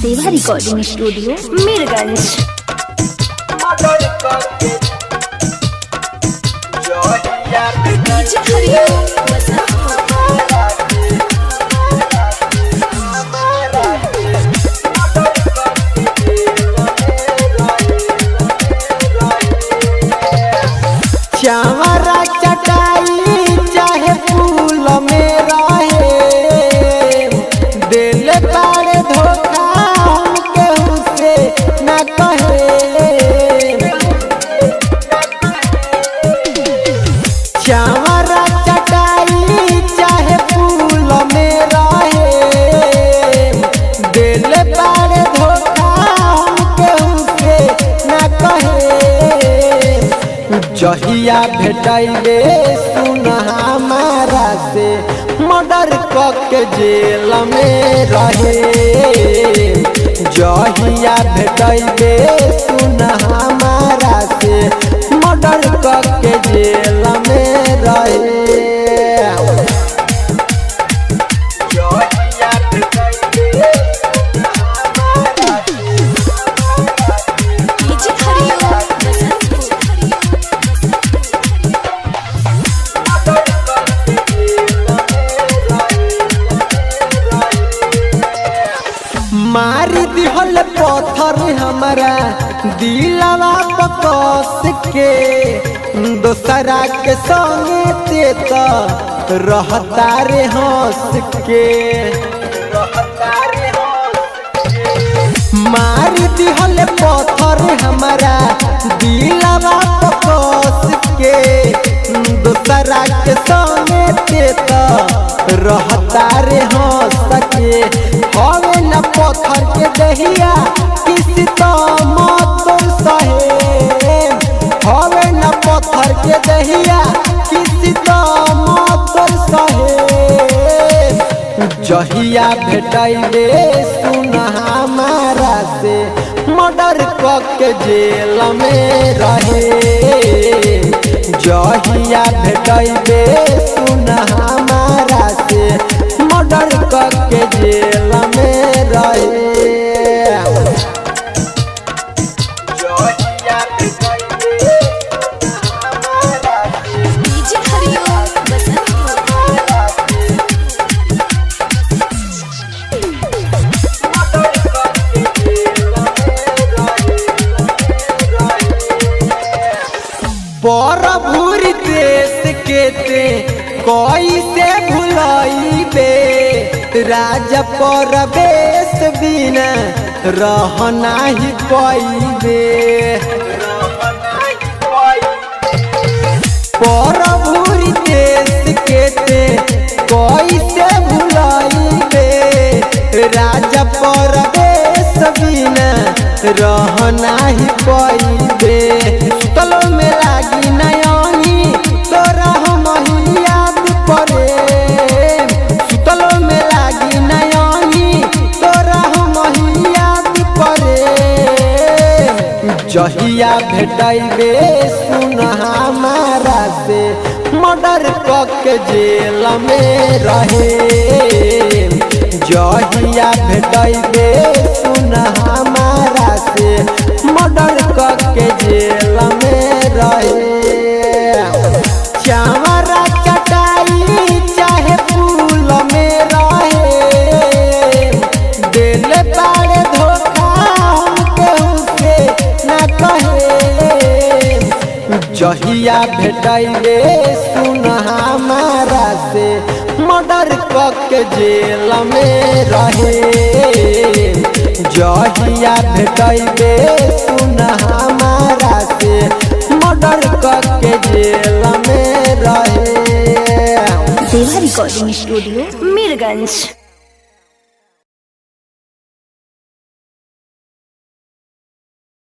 देवा recording studio Mirganj. Chawra चटाई चाहे फूल में रहे, दिल बारे धोखा हम केहू से न कहे। चावरा चटाई चाहे फूल में रहे, दिल बारे धोखा हम केहू से न कहे। जहिया भेटैले सुन हमारा से मर्डर के जेल में रहे। जहिया भेटैले सुन हमारा से मर्डर के जेल में रहे। मारी दिहल पत्थर हमारा दिलवा पकस के, दोसरा के संगे ते तो रहता रे हंस के। मारी दिहल पत्थर हमारा दिलवा पकस के, दोसरा के संगे ते तो रहता रे हंस के। हवे न पत्थर के दहिया किसी तो मत सहे, हवे न पत्थर के दहिया किसी तो मत सहे। जहिया भेटैले सुन हमारा से मर्डर के जेल में रहे। जहिया भेटैले सुन हमारा से मर्डर के जेल में रहे। पर भूरी देश के ते कैसे भुलाइबे, राजा परवेश बिना रहना ही पाइबे। पर भूरी देश के ते कैसे भुलाइबे, राजा परवेश बिना रहना ही पाइबे। सुतलो में लागी नयनी तोरा हम याद पड़े, सुतलो में लागी नयनी तोरा हम याद पड़े। जहिया भेटैले सुन हमारा से मर्डर के जेल में रहे। जहिया भेटैले सुन हमारा से मर्डर के जेल में रहे। चावरा चटाई चाहे फूल में रहे, दिल बारे धोखा हम केहू से न कहे। जहिया भेटैले सुन हमारा से मर्डर के जेल में रहे। जहिया भेटैले सुन हमारा से मर्डर के जेल में रहे। देवा रिकॉर्डिंग स्टूडियो मीरगंज।